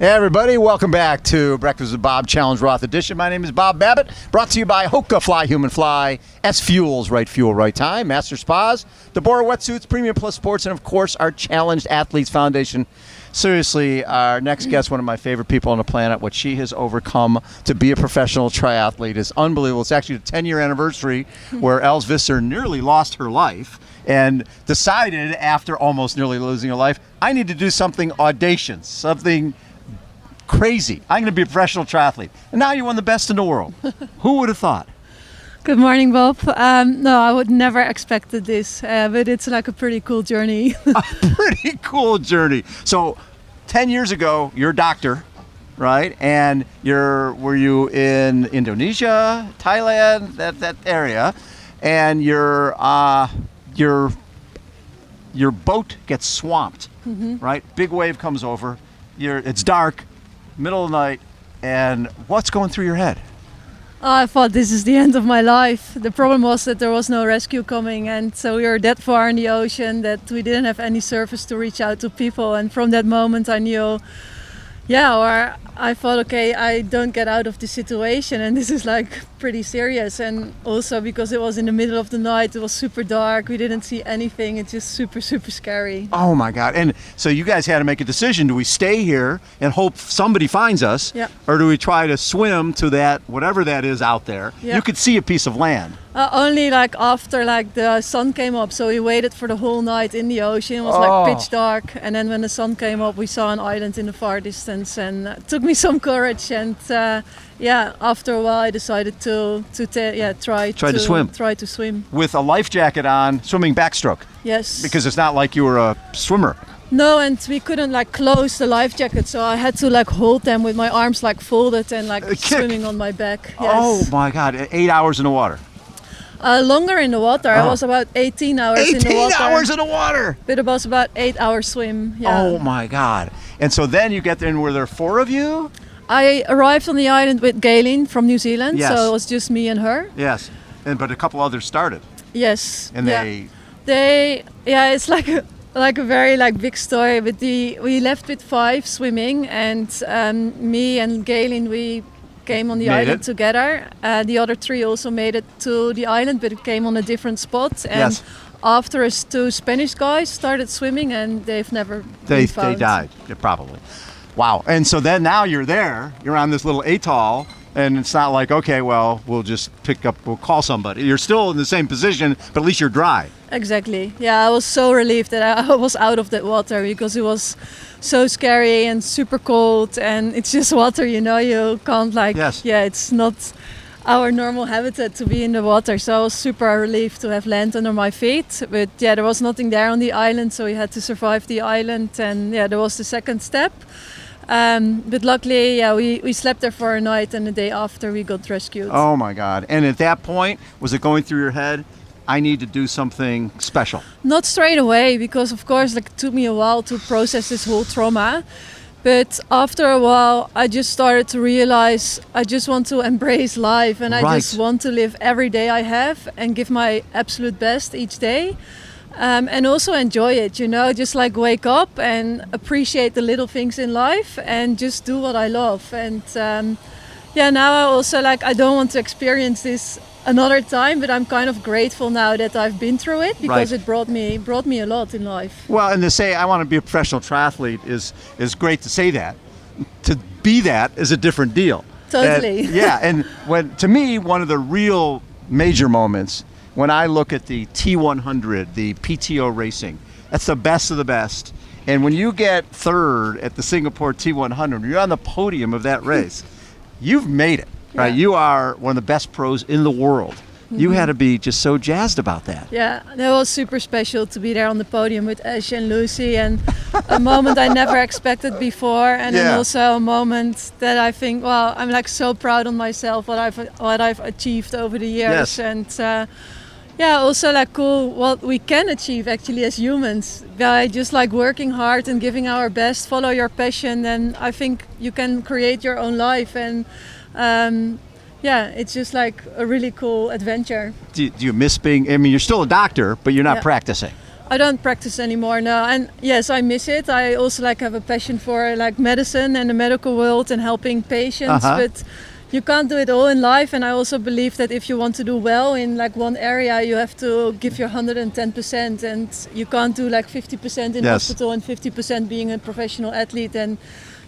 Hey everybody, welcome back to Breakfast with Bob Challenge Roth Edition. My name is Bob Babbitt, brought to you by HOKA Fly Human Fly, SFuels, right fuel, right time, Master Spas, deboer Wetsuits, Premium Plus Sports, and of course our Challenged Athletes Foundation. Seriously, our next guest, one of my favorite people on the planet, what she has overcome to be a professional triathlete is unbelievable. It's actually the 10-year anniversary where Els Visser nearly lost her life and decided after almost nearly losing her life, I need to do something audacious, something crazy. I'm going to be a professional triathlete. And now you're one of the best in the world. Who would have thought? Good morning, Bob. No, I would never expected this, but it's like a pretty cool journey. A pretty cool journey. So 10 years ago, you're a doctor, right? And were you in Indonesia, Thailand, that area, and your boat gets swamped, right? Big wave comes over. It's dark, middle of the night, and what's going through your head? I thought this is the end of my life. The problem was that there was no rescue coming, and so we were that far in the ocean that we didn't have any service to reach out to people. And from that moment I knew, or I thought, okay, I don't get out of this situation, and this is like pretty serious. And also because it was in the middle of the night, it was super dark, we didn't see anything. It's just super scary. Oh my God. And so you guys had to make a decision. Do we stay here and hope somebody finds us? Yeah. Or do we try to swim to that, whatever that is out there? Yeah. You could see a piece of land. Only like after the sun came up, so we waited for the whole night in the ocean. It was like pitch dark, and then when the sun came up we saw an island in the far distance, and it took me some courage, and after a while I decided to try to swim with a life jacket on, swimming backstroke. Yes, because it's not like you were a swimmer. No, and we couldn't close the life jacket, so I had to hold them with my arms folded and swimming on my back. Yes. Oh my God, 8 hours in the water. Longer in the water. I was about 18 hours in the water. 18 hours in the water! But it was about 8 hour swim. Yeah. Oh my God. And so then you get there, and were there 4 of you? I arrived on the island with Galen from New Zealand, yes. So it was just me and her. Yes, but a couple others started. Yes. And it's like a very big story. But we left with 5 swimming, and me and Galen, we came on the island together. The other 3 also made it to the island, but it came on a different spot. And yes. After us, 2 Spanish guys started swimming, and they've never been found. They died, probably. Wow. And so then now you're there, you're on this little atoll, and it's not like, okay, well, we'll call somebody. You're still in the same position, but at least you're dry. Exactly. Yeah, I was so relieved that I was out of that water, because it was so scary and super cold, and it's just water, you can't yes. It's not our normal habitat to be in the water. So I was super relieved to have land under my feet. But there was nothing there on the island, so we had to survive the island, and there was the second step. But luckily, we slept there for a night, and the day after we got rescued. Oh my God. And at that point, was it going through your head, I need to do something special? Not straight away, because of course it took me a while to process this whole trauma. But after a while, I just started to realize I just want to embrace life, and I just want to live every day I have and give my absolute best each day. And also enjoy it, just wake up and appreciate the little things in life and just do what I love. And now I also I don't want to experience this another time, but I'm kind of grateful now that I've been through it, because it brought me a lot in life. Well, and to say I want to be a professional triathlete is great to say that. To be that is a different deal. Totally. And to me, one of the real major moments, when I look at the T100, the PTO racing, that's the best of the best. And when you get third at the Singapore T100, you're on the podium of that race, you've made it, right? You are one of the best pros in the world. You had to be just so jazzed about that. Yeah, that was super special to be there on the podium with Ash and Lucy, and a moment I never expected before, and then also a moment that I think, well, I'm so proud of myself, what I've achieved over the years. Yes. And also cool what we can achieve actually as humans by just working hard and giving our best, follow your passion, and I think you can create your own life. And it's just a really cool adventure. Do you miss being, you're still a doctor, but you're not practicing. I don't practice anymore now, and yes, I miss it. I also like have a passion for like medicine and the medical world and helping patients, but you can't do it all in life. And I also believe that if you want to do well in like one area, you have to give your 110%, and you can't do like 50% in hospital and 50% being a professional athlete, and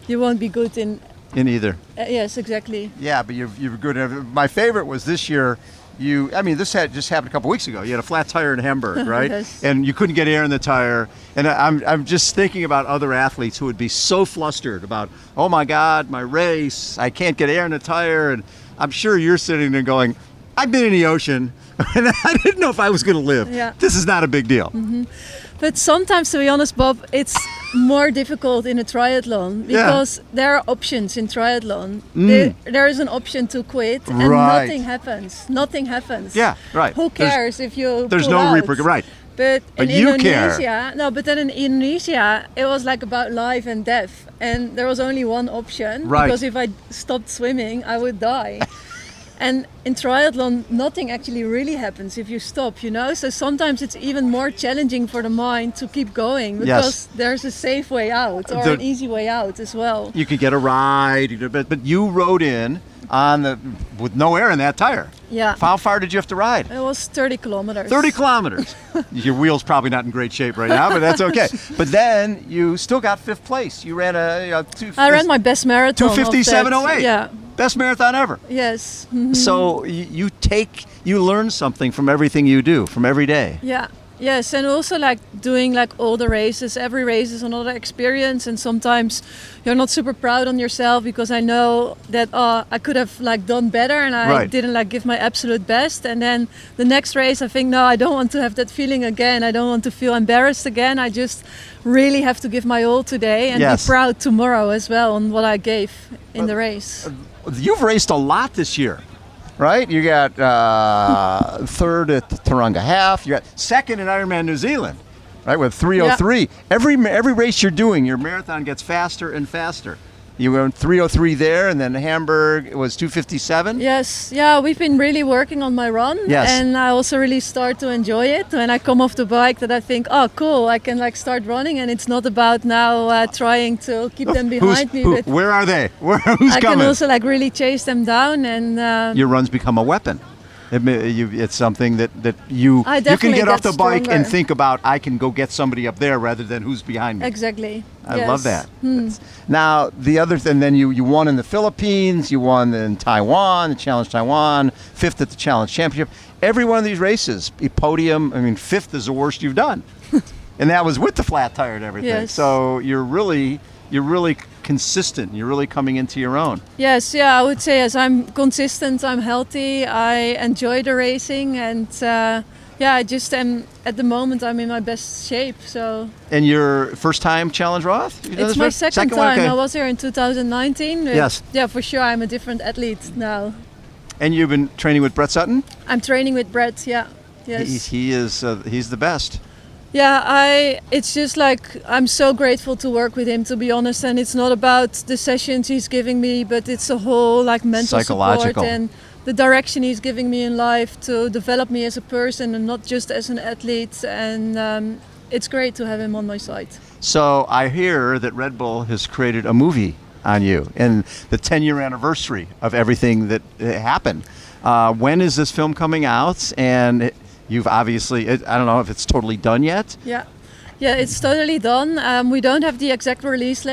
you won't be good in either. Yes, exactly. Yeah, but you're good. My favorite was this year. This had just happened a couple weeks ago. You had a flat tire in Hamburg, right? Yes. And you couldn't get air in the tire. And I'm just thinking about other athletes who would be so flustered about, oh my God, my race, I can't get air in the tire. And I'm sure you're sitting there going, I've been in the ocean and I didn't know if I was going to live. Yeah. This is not a big deal. Mm-hmm. But sometimes, to be honest, Bob, it's more difficult in a triathlon because there are options in triathlon. There is an option to quit and nothing happens. Nothing happens. Yeah, right. Who cares if you There's pull no out? repercussion, right. But in you Indonesia, care. but then in Indonesia, it was like about life and death. And there was only one option because if I stopped swimming, I would die. And in triathlon, nothing actually really happens if you stop, So sometimes it's even more challenging for the mind to keep going because there's a safe way out or an easy way out as well. You could get a ride, but you rode in with no air in that tire. Yeah. How far did you have to ride? It was 30 kilometers. 30 kilometers. Your wheel's probably not in great shape right now, but that's okay. But then you still got 5th place. You ran I ran my best marathon. 2:57.08. Yeah. Best marathon ever. Yes. Mm-hmm. So you learn something from everything you do, from every day. Yeah. Yes, and also like doing like all the races. Every race is another experience, and sometimes you're not super proud on yourself because I know that I could have like done better and I didn't like give my absolute best. And then the next race, I think, no, I don't want to have that feeling again. I don't want to feel embarrassed again. I just really have to give my all today and be proud tomorrow as well on what I gave in the race. You've raced a lot this year. Right? You got 3rd at Tauranga Half. You got 2nd in Ironman New Zealand, right, with 3:03. Yeah. Every race you're doing, your marathon gets faster and faster. You went 3:03 there, and then Hamburg it was 2:57. Yes, yeah, we've been really working on my run, and I also really start to enjoy it when I come off the bike. That I think, oh, cool, I can like start running, and it's not about now trying to keep them behind me. But where are they? Who's coming? I can also like really chase them down, and your runs become a weapon. It's something that you can get off the bike and think about, I can go get somebody up there rather than who's behind me. Exactly. I love that. Now, the other thing, then you won in the Philippines, you won in Taiwan, the Challenge Taiwan, 5th at the Challenge Championship. Every one of these races, a podium, 5th is the worst you've done. And that was with the flat tire and everything. Yes. So you're really consistent. You're really coming into your own. Yes, yeah, I would say yes. I'm consistent. I'm healthy. I enjoy the racing, and I just am at the moment. I'm in my best shape. So. And your first time Challenge Roth? It's my second time. Okay. I was here in 2019. Yes. Yeah, for sure. I'm a different athlete now. And you've been training with Brett Sutton? I'm training with Brett. Yeah. Yes. He's the best. Yeah, it's just like I'm so grateful to work with him, to be honest. And it's not about the sessions he's giving me, but it's a whole like mental support and the direction he's giving me in life to develop me as a person and not just as an athlete. And it's great to have him on my side. So I hear that Red Bull has created a movie on you and the 10-year anniversary of everything that happened. When is this film coming out? And you've obviously, I don't know if it's totally done yet. Yeah, it's totally done. We don't have the exact release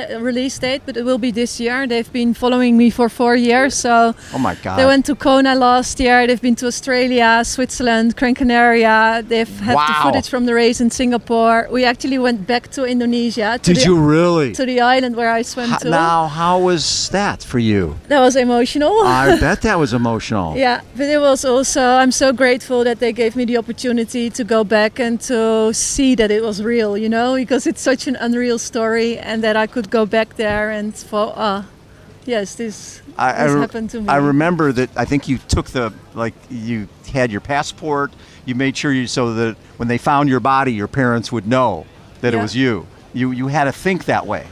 date, but it will be this year. They've been following me for 4 years. So oh my God. They went to Kona last year. They've been to Australia, Switzerland, Gran Canaria. They've had the footage from the race in Singapore. We actually went back to Indonesia. Did you really? To the island where I swam to. Now, how was that for you? That was emotional. I bet that was emotional. Yeah, but it was also, I'm so grateful that they gave me the opportunity to go back and to see that it was real. Because it's such an unreal story, and that I could go back there and thought, yes, this happened to me. I remember that. I think you took you had your passport. You made sure so that when they found your body, your parents would know that it was you. You had to think that way.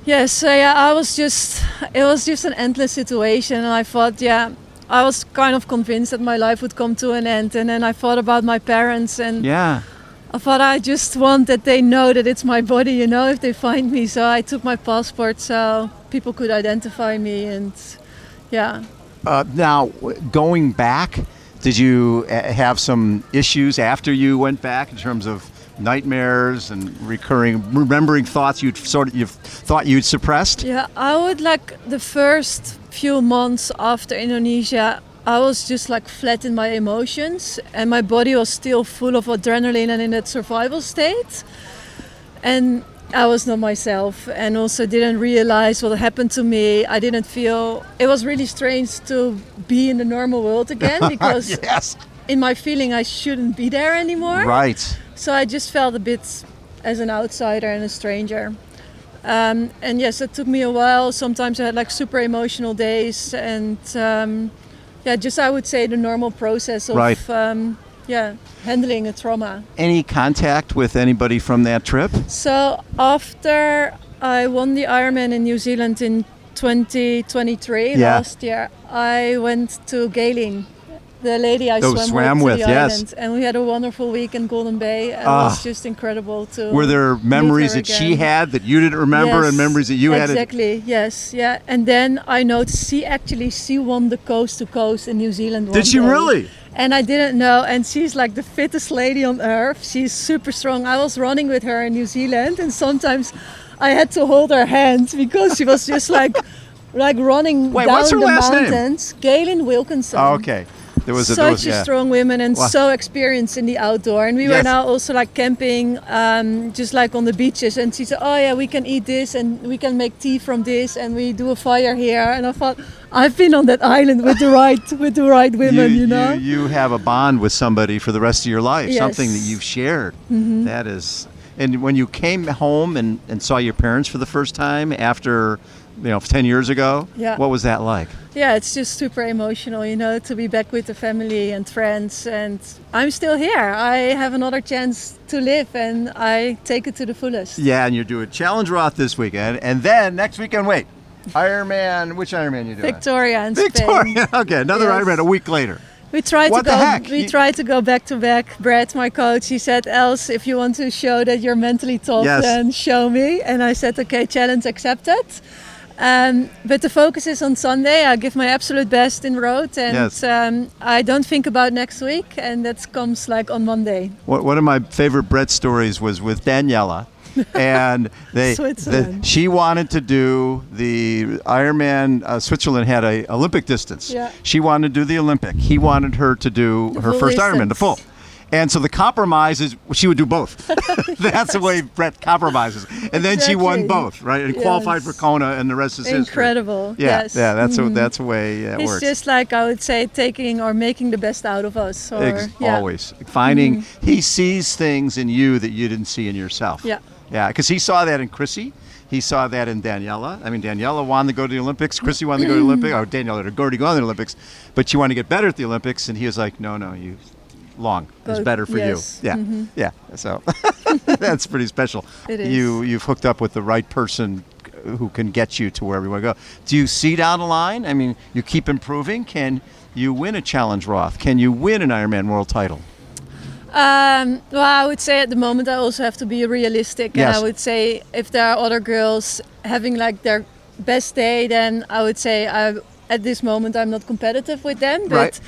Yes, it was just an endless situation, and I thought, I was kind of convinced that my life would come to an end, and then I thought about my parents and. Yeah. I thought I just want that they know that it's my body, you know, if they find me. So I took my passport so people could identify me, and yeah. Now, going back, did you have some issues after you went back in terms of nightmares and remembering thoughts you've thought you'd suppressed? Yeah, I would like the first few months after Indonesia, I was just like flat in my emotions, and my body was still full of adrenaline and in that survival state. And I was not myself, and also didn't realize what happened to me. I didn't feel, it was really strange to be in the normal world again, because yes. In my feeling I shouldn't be there anymore. Right. So I just felt a bit as an outsider and a stranger. And yes, it took me a while. Sometimes I had like super emotional days, and just I would say the normal process of handling a trauma. Any contact with anybody from that trip? So after I won the Ironman in New Zealand in 2023, last year, I went to Galen, the lady I swam with, to the island, and we had a wonderful week in Golden Bay. It was just incredible to. Were there memories that she had that you didn't remember, and memories that you had? Exactly. Yes. Yeah. And then I noticed she won the coast to coast in New Zealand. Did she really? And I didn't know. And she's like the fittest lady on earth. She's super strong. I was running with her in New Zealand, and sometimes I had to hold her hand because she was just like running down what's her the last mountains. Name? Galen Wilkinson. Oh, okay. Such a strong woman, and so experienced in the outdoor. And we were now also like camping, just like on the beaches. And she said, "Oh yeah, we can eat this, and we can make tea from this, and we do a fire here." And I thought, I've been on that island with the right women, you know. You have a bond with somebody for the rest of your life, yes. something that you've shared. Mm-hmm. That is, and when you came home and saw your parents for the first time after, 10 years ago, what was that like? Yeah, it's just super emotional, to be back with the family and friends. And I'm still here. I have another chance to live, and I take it to the fullest. Yeah, and you're doing Challenge Roth this weekend. And then next weekend, which Ironman you doing? Victoria in Spain. Victoria, okay, another Ironman a week later. We tried to go back to back. Brett, my coach, he said, "Els, if you want to show that you're mentally tough, then show me." And I said, "Okay, challenge accepted." But the focus is on Sunday. I give my absolute best in Roth, and I don't think about next week, and that comes like on Monday. One of my favorite Brett stories was with Daniela, and she wanted to do the Ironman. Switzerland had a Olympic distance. Yeah. She wanted to do the Olympic. He wanted her to do her first Ironman, the full. And so the compromise is she would do both. That's the way Brett compromises. And then she won both, right? And qualified for Kona, and the rest is history. Incredible. Yeah, yes. Yeah. That's the way it works. It's just like, I would say, taking or making the best out of us. Always finding. He sees things in you that you didn't see in yourself. Yeah. Yeah, because he saw that in Chrissy. He saw that in Daniela. I mean, Daniela wanted to go to the Olympics. Chrissy wanted to go to the Olympics. Oh, Daniela had already gone to the Olympics, but she wanted to get better at the Olympics, and he was like, "No, you." Long is better for you. Yeah, yeah. So that's pretty special. It is. You've hooked up with the right person who can get you to wherever you want to go. Do you see down the line? I mean, you keep improving. Can you win a Challenge Roth? Can you win an Ironman world title? Well, I would say at the moment I also have to be realistic, and I would say if there are other girls having like their best day, then I would say at this moment I'm not competitive with them, but. Right.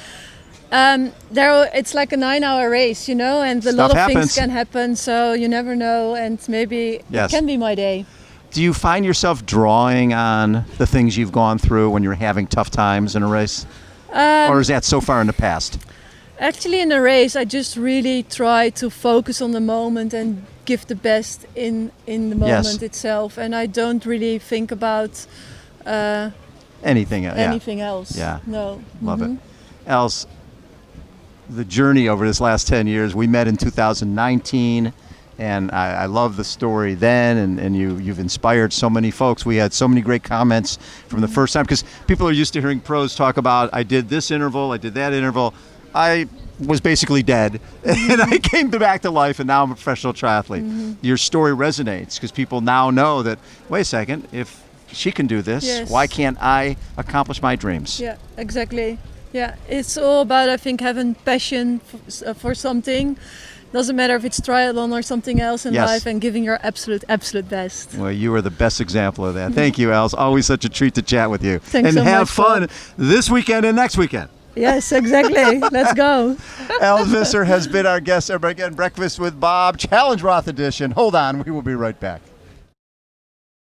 It's like a 9-hour race, and a lot of things can happen, so you never know, and maybe it can be my day. Do you find yourself drawing on the things you've gone through when you're having tough times in a race? Or is that so far in the past? Actually, in a race, I just really try to focus on the moment and give the best in the moment itself, and I don't really think about anything else. Yeah. No. Love it. Els, the journey over this last 10 years, we met in 2019, and I love the story then, and you've inspired so many folks. We had so many great comments from the first time, because people are used to hearing pros talk about, I did this interval, I did that interval. I was basically dead, and I came back to life, and now I'm a professional triathlete. Your story resonates, because people now know that, wait a second, if she can do this, why can't I accomplish my dreams? Yeah, exactly. Yeah, it's all about, I think, having passion for something, Doesn't matter if it's triathlon or something else in Yes. life, and giving your absolute best. Well, you are the best example of that. Thank you, Els. Always such a treat to chat with you. Thanks and so have much, fun Bob. this weekend and next weekend. Yes, exactly. Let's go. Els Visser has been our guest. Everybody, again, Breakfast with Bob, Challenge Roth edition. Hold on. We will be right back.